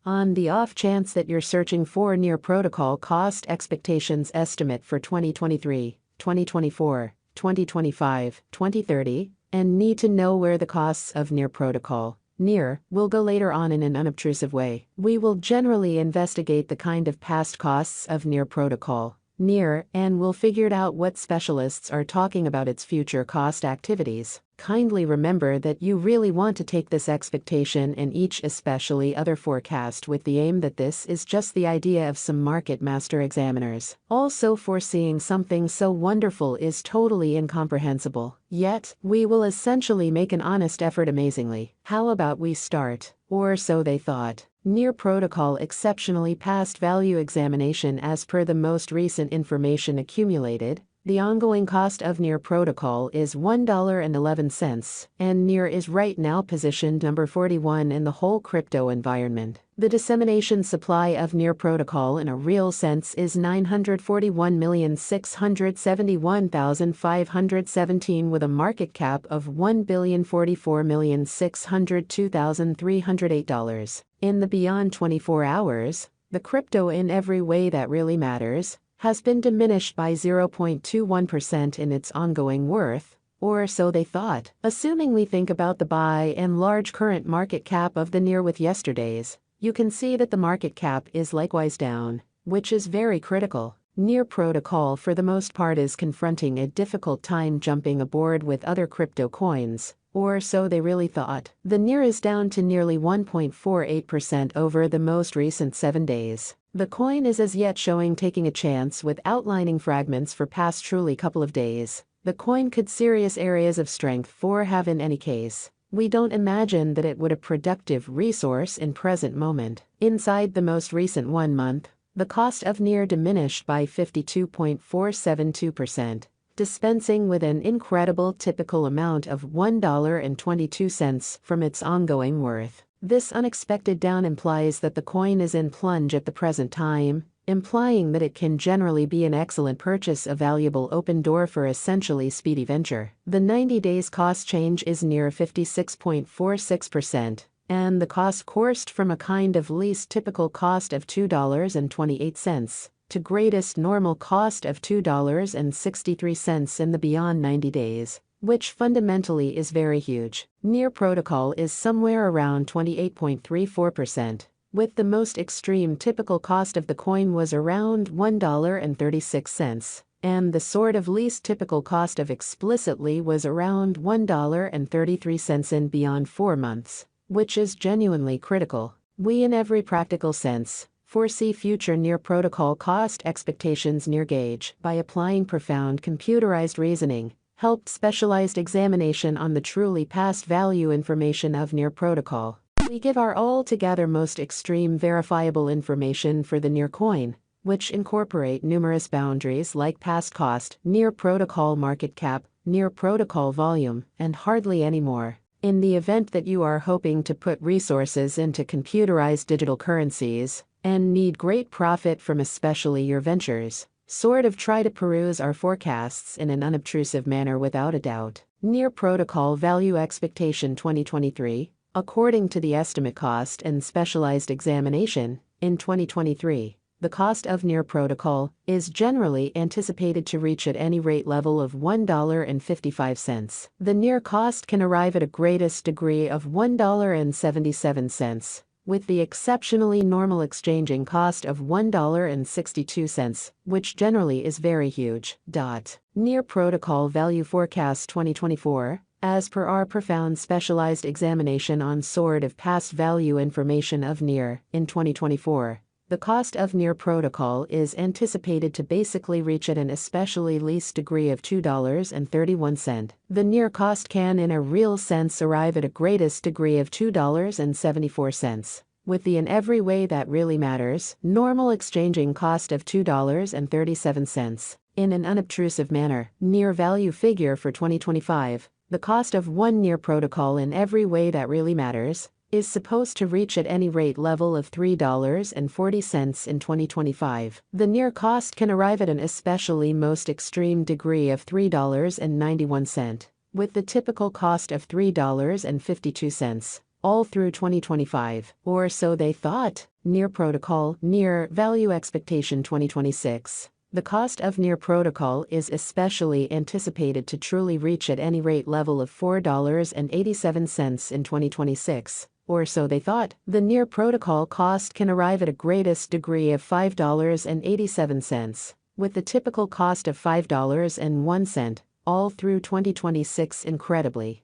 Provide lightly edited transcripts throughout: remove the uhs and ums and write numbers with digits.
On the off chance that you're searching for near protocol cost expectations estimate for 2023, 2024, 2025, 2030, and need to know where the costs of near protocol near will go later on in an unobtrusive way. We will generally investigate the kind of past costs of near protocol near and we'll figure out what specialists are talking about its future cost activities. Kindly remember that you really want to take this expectation and each especially other forecast with the aim that this is just the idea of some market master examiners. Also, foreseeing something so wonderful is totally incomprehensible. Yet, we will essentially make an honest effort amazingly. How about we start? Or so they thought. Near protocol exceptionally past value examination. As per the most recent information accumulated, the ongoing cost of near protocol is $1.11, and near is right now positioned number 41 in the whole crypto environment. The dissemination supply of near protocol in a real sense is 941,671,517 with a market cap of $1,044,602,308. In the beyond 24 hours, the crypto in every way that really matters has been diminished by 0.21% in its ongoing worth, or so they thought. Assuming we think about the by and large current market cap of the near with yesterday's, you can see that the market cap is likewise down, which is very critical. Near protocol for the most part is confronting a difficult time jumping aboard with other crypto coins, or so they really thought. The near is down to nearly 1.48% over the most recent 7 days. The coin is as yet showing taking a chance with outlining fragments for past truly couple of days. The coin could serious areas of strength for have in any case. We don't imagine that it would a productive resource in present moment. Inside the most recent 1 month, the cost of near diminished by 52.472%. Dispensing with an incredible typical amount of $1.22 from its ongoing worth. This unexpected down implies that the coin is in plunge at the present time, implying that it can generally be an excellent purchase, a valuable open door for essentially speedy venture. The 90 days cost change is near 56.46%, and the cost coursed from a kind of least typical cost of $2.28. to greatest normal cost of $2.63 in the beyond 90 days, which fundamentally is very huge. Near protocol is somewhere around 28.34%, with the most extreme typical cost of the coin was around $1.36, and the sort of least typical cost of explicitly was around $1.33 in beyond 4 months, which is genuinely critical. We in every practical sense foresee future near protocol cost expectations near gauge by applying profound computerized reasoning, helped specialized examination on the truly past value information of near protocol. We give our altogether most extreme verifiable information for the near coin, which incorporate numerous boundaries like past cost, near protocol market cap, near protocol volume, and hardly any more. In the event that you are hoping to put resources into computerized digital currencies, and need great profit from especially your ventures, sort of try to peruse our forecasts in an unobtrusive manner without a doubt. Near protocol value expectation 2023, according to the estimate cost and specialized examination, in 2023, the cost of near protocol is generally anticipated to reach at any rate level of $1.55. The near cost can arrive at a greatest degree of $1.77. with the exceptionally normal exchanging cost of $1.62, which generally is very huge. Near protocol value forecast 2024, as per our profound specialized examination on sort of past value information of near, in 2024, the cost of near protocol is anticipated to basically reach at an especially least degree of $2.31. The near cost can in a real sense arrive at a greatest degree of $2.74, with the in every way that really matters, normal exchanging cost of $2.37. In an unobtrusive manner, near value figure for 2025, the cost of one near protocol in every way that really matters, is supposed to reach at any rate level of $3.40 in 2025. The near cost can arrive at an especially most extreme degree of $3.91, with the typical cost of $3.52. all through 2025, or so they thought. Near Protocol, Near Value Expectation 2026. The cost of Near Protocol is especially anticipated to truly reach at any rate level of $4.87 in 2026, or so they thought. The Near Protocol cost can arrive at a greatest degree of $5.87, with the typical cost of $5.01, all through 2026 incredibly.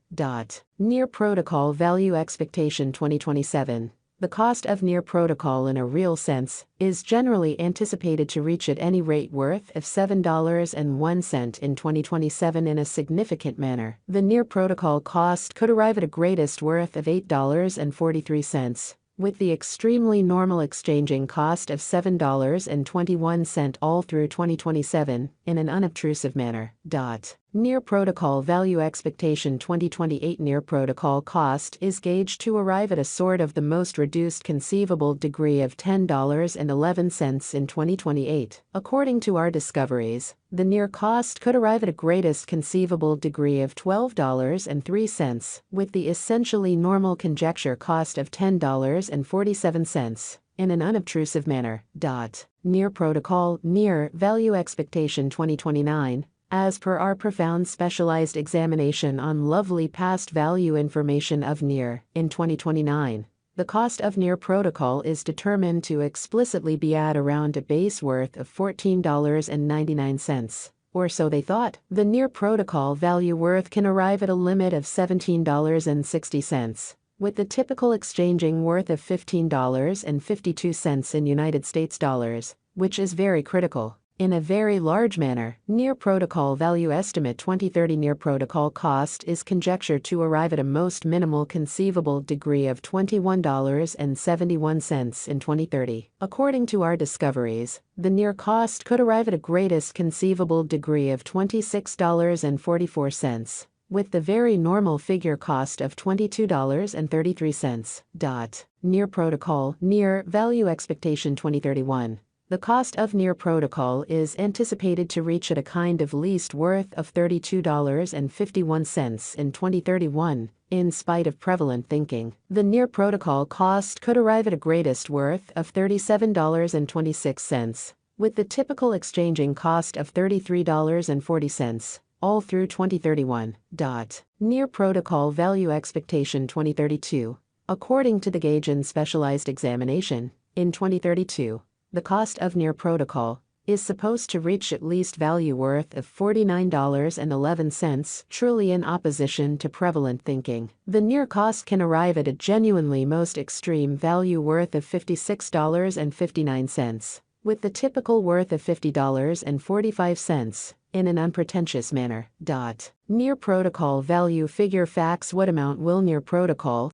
Near Protocol Value Expectation 2027. The cost of Near Protocol in a real sense is generally anticipated to reach at any rate worth of $7.01 in 2027 in a significant manner. The Near Protocol cost could arrive at a greatest worth of $8.43, with the extremely normal exchanging cost of $7.21 all through 2027 in an unobtrusive manner. Near Protocol Value Expectation 2028. Near Protocol cost is gauged to arrive at a sort of the most reduced conceivable degree of $10.11 in 2028. According to our discoveries, the near cost could arrive at a greatest conceivable degree of $12.03, with the essentially normal conjecture cost of $10.47 in an unobtrusive manner. Near Protocol Near Value Expectation 2029. As per our profound specialized examination on lovely past value information of Near, in 2029, the cost of Near Protocol is determined to explicitly be at around a base worth of $14.99, or so they thought. The Near Protocol value worth can arrive at a limit of $17.60, with the typical exchanging worth of $15.52 in United States dollars, which is very critical. In a very large manner, Near Protocol Value Estimate 2030. Near Protocol cost is conjectured to arrive at a most minimal conceivable degree of $21.71 in 2030. According to our discoveries, the near cost could arrive at a greatest conceivable degree of $26.44, with the very normal figure cost of $22.33. Near Protocol Near Value Expectation 2031. The cost of Near Protocol is anticipated to reach at a kind of least worth of $32.51 in 2031, in spite of prevalent thinking. The Near Protocol cost could arrive at a greatest worth of $37.26, with the typical exchanging cost of $33.40, all through 2031. Near Protocol Value Expectation 2032. According to the gauge and specialized examination, in 2032, the cost of Near Protocol is supposed to reach at least value worth of $49.11, truly in opposition to prevalent thinking. The near cost can arrive at a genuinely most extreme value worth of $56.59, with the typical worth of $50.45, in an unpretentious manner. Near Protocol Value Figure Facts. What amount will Near Protocol